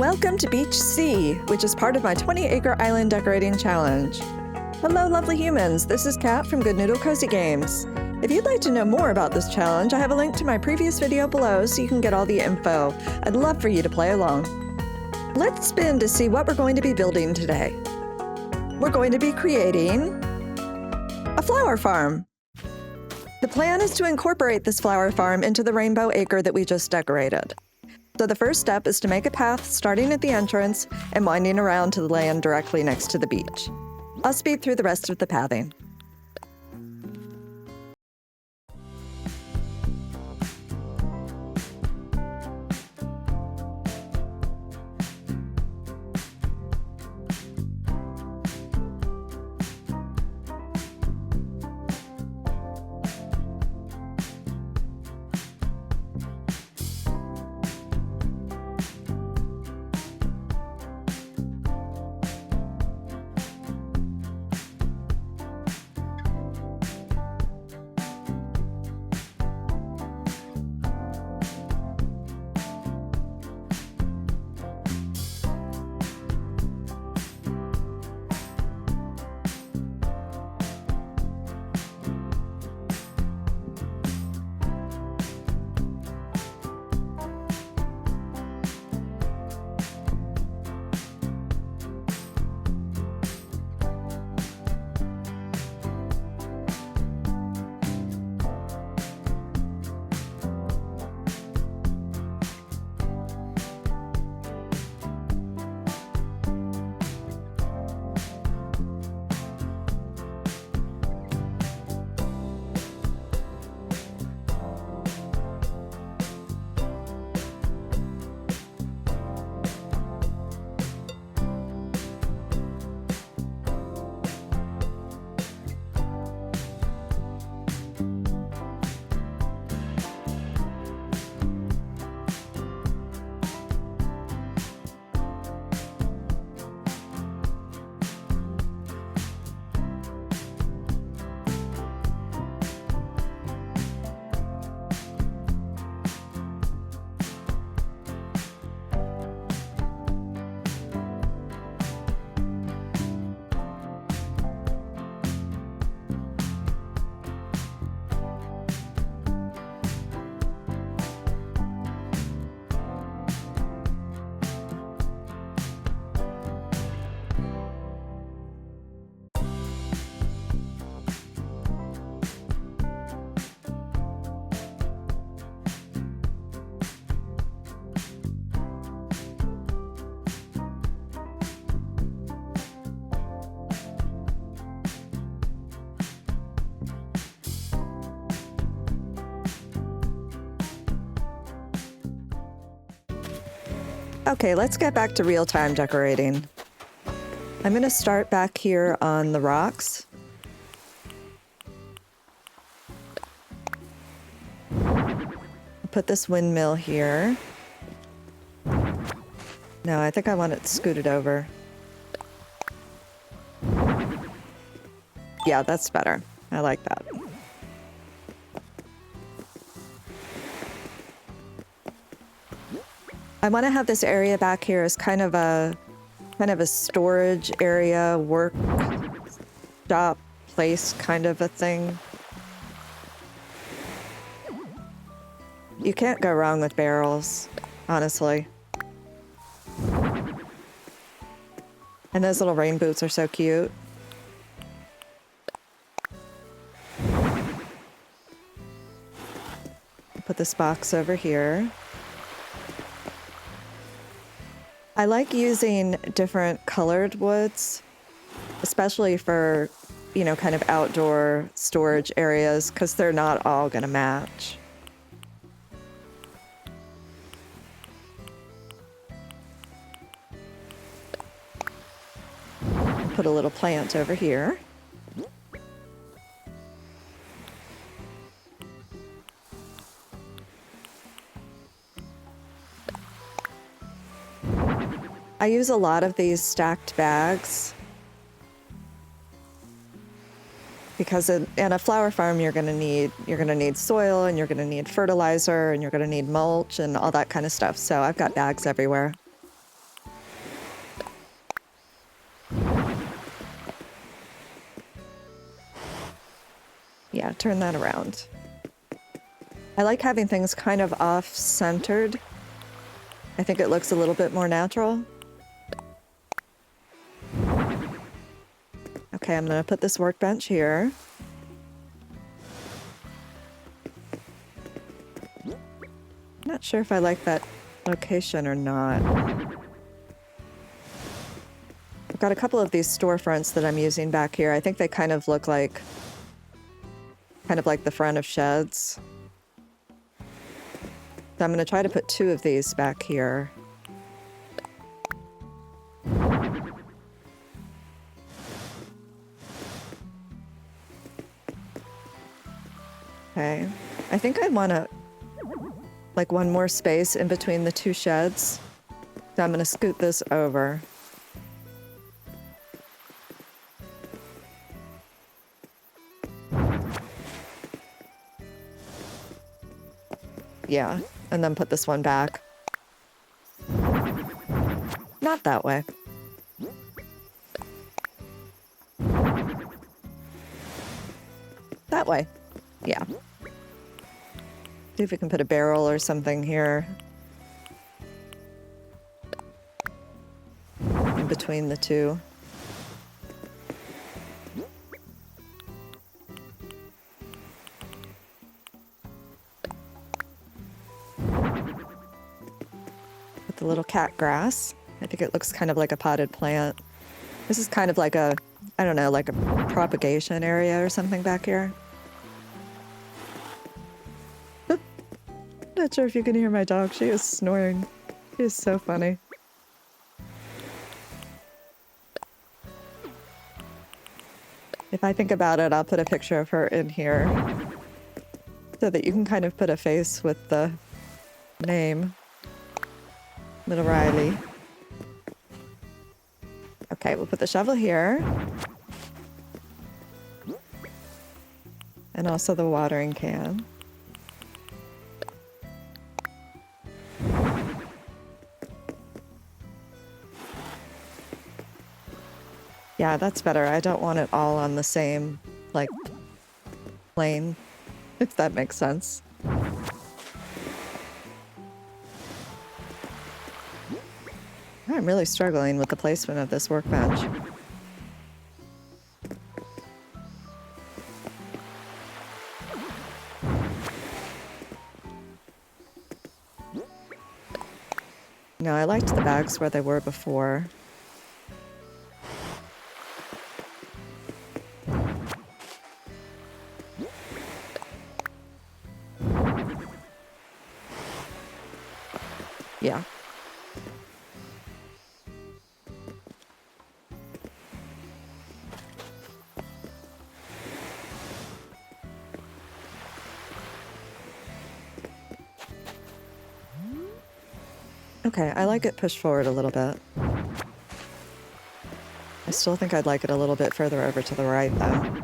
Welcome to Beach C, which is part of my 20-acre island decorating challenge. Hello, lovely humans. This is Kat from Good Noodle Cozy Games. If you'd like to know more about this challenge, I have a link to my previous video below so you can get all the info. I'd love for you to play along. Let's spin to see what we're going to be building today. We're going to be creating a flower farm. The plan is to incorporate this flower farm into the rainbow acre that we just decorated. So the first step is to make a path starting at the entrance and winding around to the land directly next to the beach. I'll speed through the rest of the pathing. Okay, let's get back to real-time decorating. I'm going to start back here on the rocks. Put this windmill here. No, I think I want it scooted over. Yeah, that's better. I like that. I want to have this area back here as kind of a storage area, workshop place kind of a thing. You can't go wrong with barrels, honestly. And those little rain boots are so cute. Put this box over here. I like using different colored woods, especially for, you know, kind of outdoor storage areas, because they're not all going to match. Put a little plant over here. I use a lot of these stacked bags because in a flower farm you're going to need soil, and you're going to need fertilizer, and you're going to need mulch and all that kind of stuff. So I've got bags everywhere. Yeah, turn that around. I like having things kind of off-centered. I think it looks a little bit more natural. Okay, I'm gonna put this workbench here. Not sure if I like that location or not. I've got a couple of these storefronts that I'm using back here. I think they kind of look like the front of sheds. So I'm going to try to put 2 of these back here. Okay. I think I want to like one more space in between the 2 sheds. So I'm going to scoot this over. Yeah, and then put this one back. Not that way. That way. Yeah. See if we can put a barrel or something here. In between the 2. Put the little cat grass. I think it looks kind of like a potted plant. This is kind of like a, I don't know, like a propagation area or something back here. Not sure if you can hear my dog. She is snoring. She is so funny. If I think about it, I'll put a picture of her in here so that you can kind of put a face with the name. Little Riley. Okay, we'll put the shovel here. And also the watering can. Yeah, that's better. I don't want it all on the same, like, plane, if that makes sense. I'm really struggling with the placement of this workbench. No, I liked the bags where they were before. Yeah. Okay, I like it pushed forward a little bit. I still think I'd like it a little bit further over to the right, though.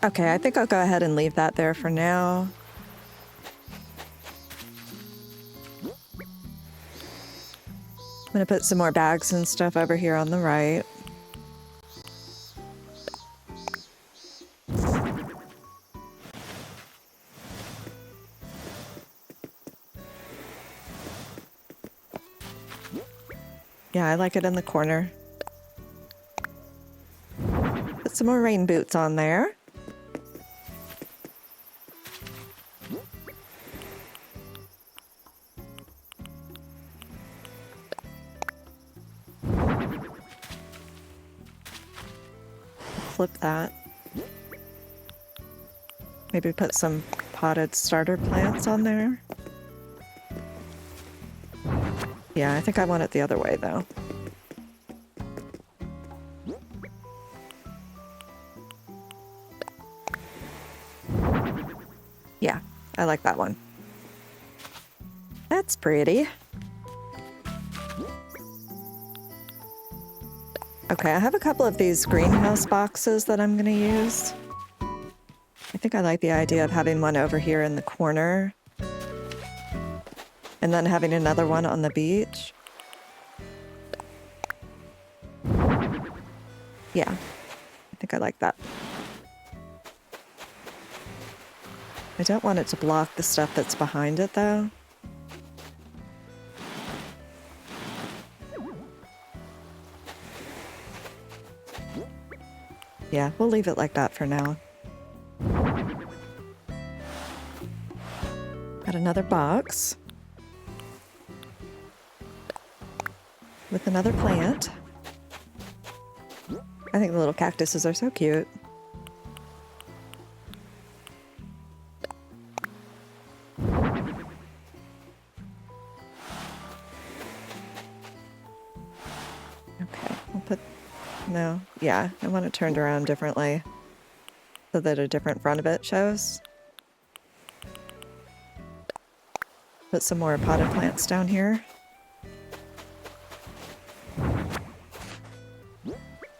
Okay, I think I'll go ahead and leave that there for now. I'm gonna put some more bags and stuff over here on the right. Yeah, I like it in the corner. Put some more rain boots on there. Flip that. Maybe put some potted starter plants on there. Yeah, I think I want it the other way, though. Yeah, I like that one. That's pretty. Okay, I have a couple of these greenhouse boxes that I'm going to use. I think I like the idea of having one over here in the corner. And then having another one on the beach. Yeah, I think I like that. I don't want it to block the stuff that's behind it, though. Yeah, we'll leave it like that for now. Got another box with another plant. I think the little cactuses are so cute. Okay, we'll put... No, yeah, I want it turned around differently so that a different front of it shows. Put some more potted plants down here.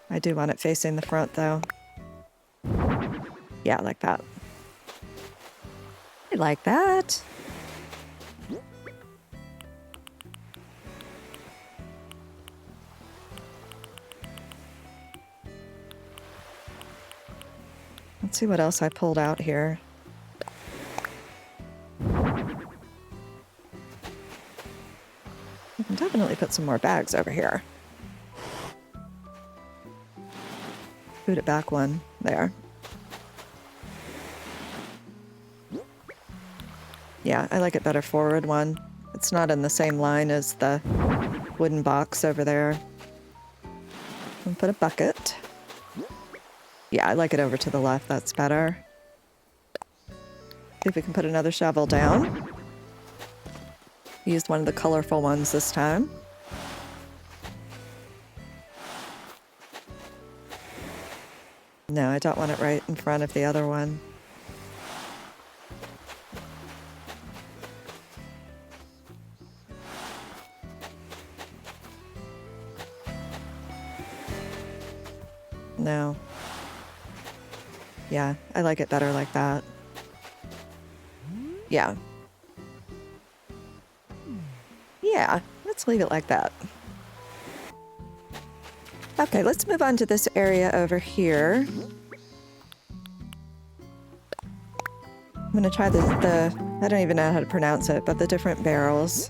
I do want it facing the front, though. Yeah, like that. I like that. Let's see what else I pulled out here. I can definitely put some more bags over here. Boot it back one. There. Yeah, I like it better forward one. It's not in the same line as the wooden box over there. And put a bucket. Yeah, I like it over to the left. That's better. See if we can put another shovel down. Used one of the colorful ones this time. No, I don't want it right in front of the other one. No. Yeah, I like it better like that. Yeah. Yeah, let's leave it like that. Okay, let's move on to this area over here. I'm gonna try the I don't even know how to pronounce it, but the different barrels.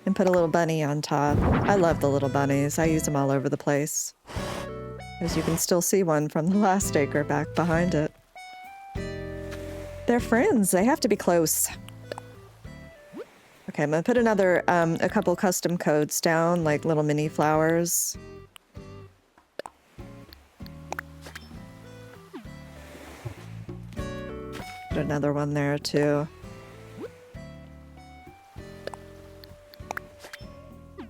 And put a little bunny on top. I love the little bunnies. I use them all over the place. As you can still see one from the last acre back behind it. They're friends. They have to be close. Okay, I'm gonna put another, a couple custom codes down, like little mini flowers. Put another one there too.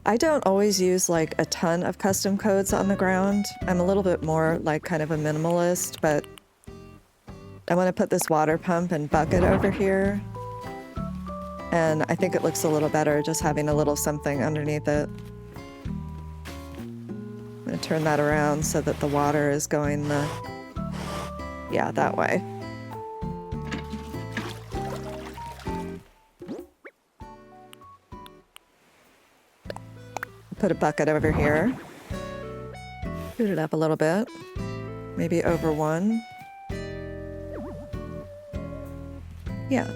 I don't always use like a ton of custom codes on the ground. I'm a little bit more like kind of a minimalist, but I want to put this water pump and bucket over here. And I think it looks a little better just having a little something underneath it. I'm going to turn that around so that the water is going the... Yeah, that way. Put a bucket over here. Scoot it up a little bit. Maybe over one. Yeah.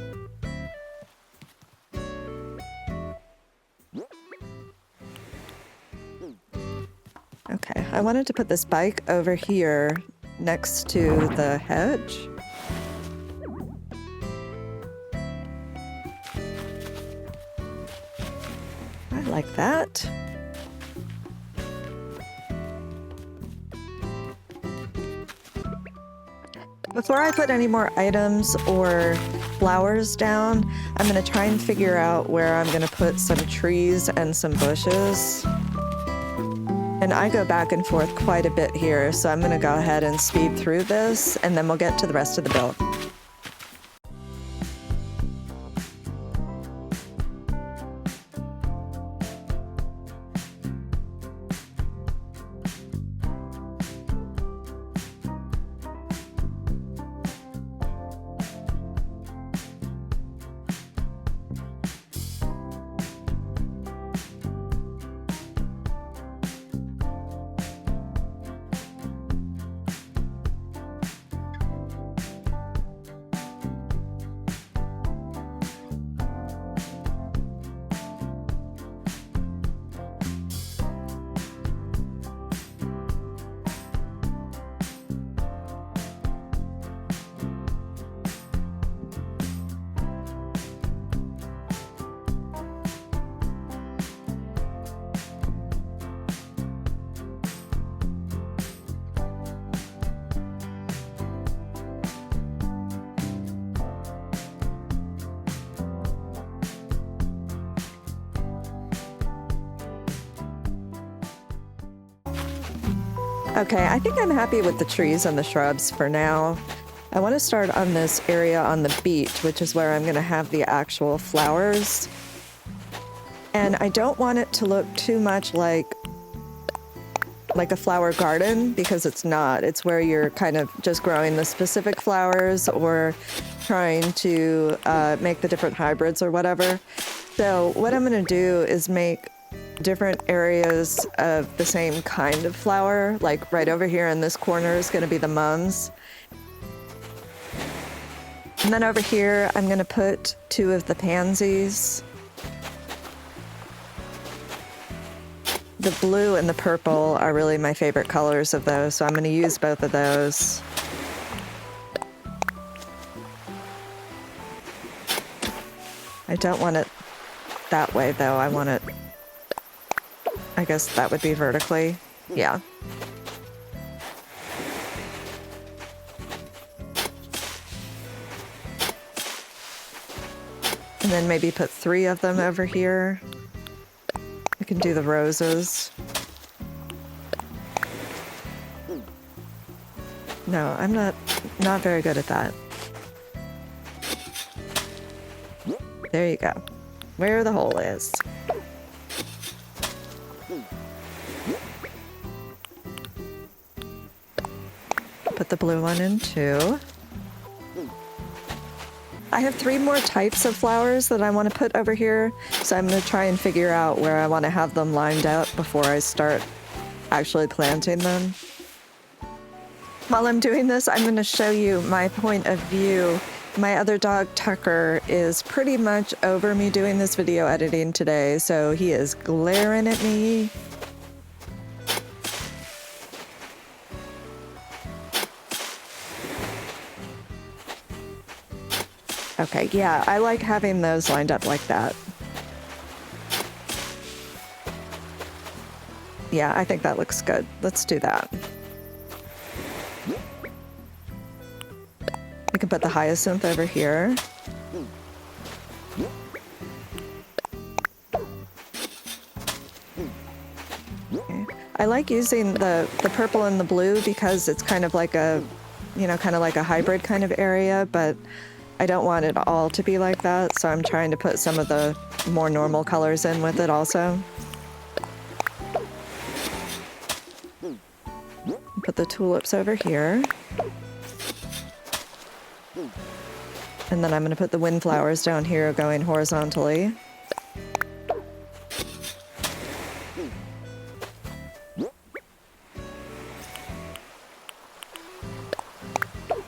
Okay, I wanted to put this bike over here next to the hedge. I like that. Before I put any more items or flowers down, I'm going to try and figure out where I'm going to put some trees and some bushes. And I go back and forth quite a bit here, so I'm going to go ahead and speed through this, and then we'll get to the rest of the build. Okay, I think I'm happy with the trees and the shrubs for now. I want to start on this area on the beach, which is where I'm going to have the actual flowers. And I don't want it to look too much like a flower garden, because it's not. It's where you're kind of just growing the specific flowers or trying to make the different hybrids or whatever. So what I'm going to do is make different areas of the same kind of flower. Like right over here in this corner is going to be the mums. And then over here, I'm going to put 2 of the pansies. The blue and the purple are really my favorite colors of those, so I'm going to use both of those. I don't want it that way, though. I want it... I guess that would be vertically. Yeah. And then maybe put 3 of them over here. I can do the roses. No, I'm not very good at that. There you go. Where the hole is. Put the blue one in too. I have 3 more types of flowers that I want to put over here, so I'm going to try and figure out where I want to have them lined up before I start actually planting them. While I'm doing this, I'm going to show you my point of view. My other dog, Tucker, is pretty much over me doing this video editing today, so he is glaring at me. Okay, yeah, I like having those lined up like that. Yeah, I think that looks good. Let's do that. We can put the hyacinth over here. Okay. I like using the purple and the blue because it's kind of like a, kind of like a hybrid kind of area, but I don't want it all to be like that, so I'm trying to put some of the more normal colors in with it also. Put the tulips over here. And then I'm going to put the windflowers down here going horizontally.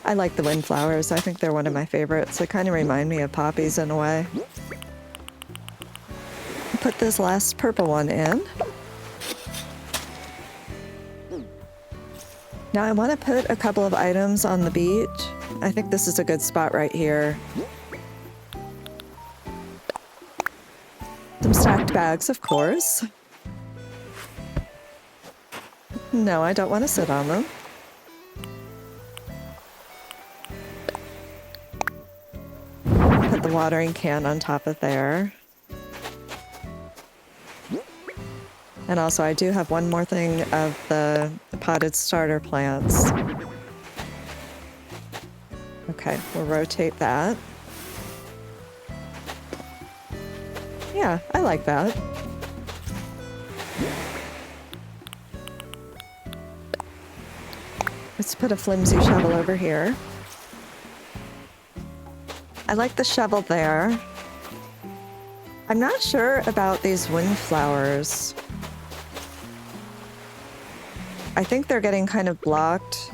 I like the windflowers. I think they're one of my favorites. They kind of remind me of poppies in a way. Put this last purple one in. Now I want to put a couple of items on the beach. I think this is a good spot right here. Some stacked bags, of course. No, I don't want to sit on them. Put the watering can on top of there. And also I do have one more thing of the potted starter plants. Okay, we'll rotate that. Yeah, I like that. Let's put a flimsy shovel over here. I like the shovel there. I'm not sure about these windflowers. I think they're getting kind of blocked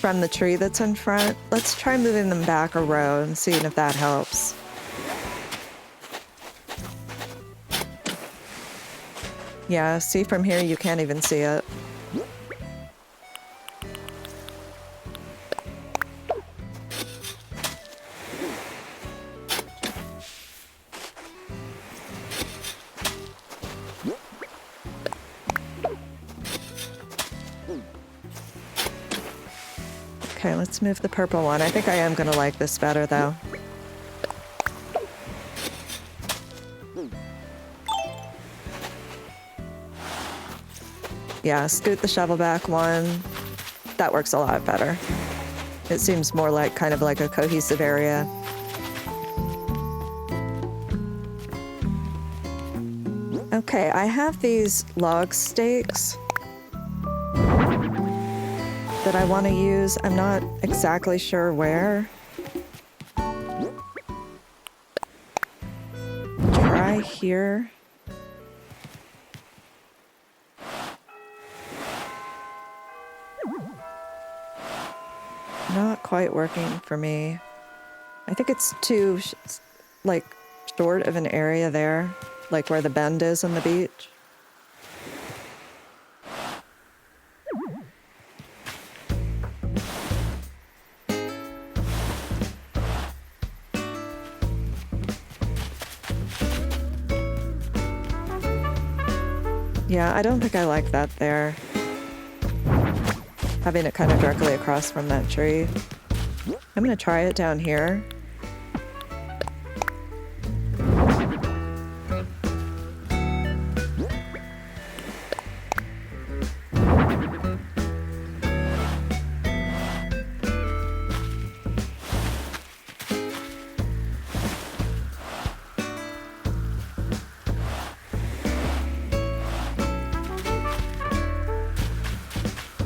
from the tree that's in front. Let's try moving them back a row and seeing if that helps. Yeah, see from here you can't even see it. Okay, let's move the purple one. I think I am gonna like this better though. Yeah, scoot the shovel back one. That works a lot better. It seems more like kind of like a cohesive area. Okay, I have these log stakes that I want to use. I'm not exactly sure where. Try here. Not quite working for me. I think it's too, like, short of an area there, like where the bend is on the beach. Yeah, I don't think I like that there. Having it kind of directly across from that tree. I'm gonna try it down here.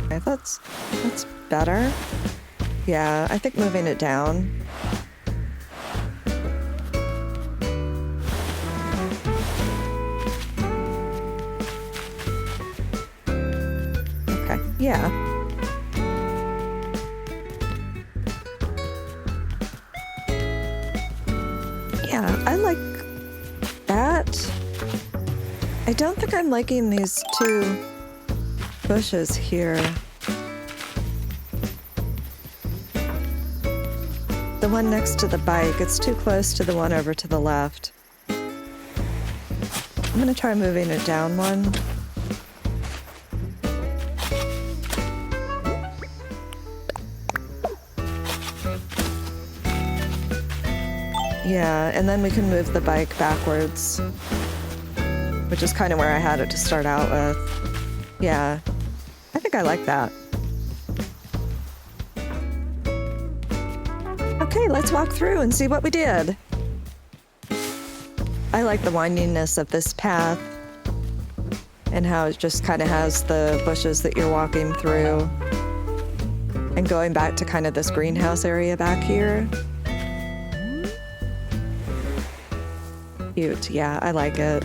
Okay, that's better. Yeah, I think moving it down. Okay, yeah. Yeah, I like that. I don't think I'm liking these two bushes here. The one next to the bike, it's too close to the one over to the left. I'm gonna try moving it down one. Yeah, and then we can move the bike backwards, which is kind of where I had it to start out with. Yeah, I think I like that. Okay, let's walk through and see what we did. I like the windiness of this path and how it just kind of has the bushes that you're walking through. And going back to kind of this greenhouse area back here. Cute, yeah, I like it.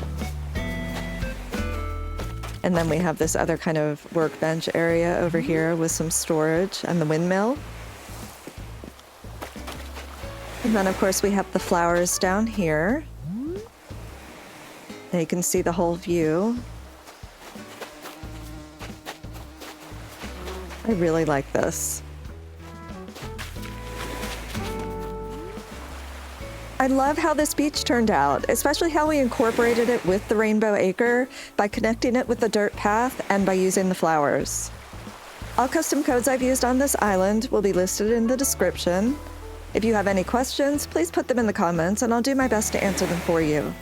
And then we have this other kind of workbench area over here with some storage and the windmill. And then, of course, we have the flowers down here. And you can see the whole view. I really like this. I love how this beach turned out, especially how we incorporated it with the Rainbow Acre by connecting it with the dirt path and by using the flowers. All custom codes I've used on this island will be listed in the description. If you have any questions, please put them in the comments and I'll do my best to answer them for you.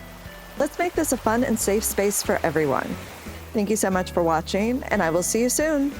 Let's make this a fun and safe space for everyone. Thank you so much for watching, and I will see you soon.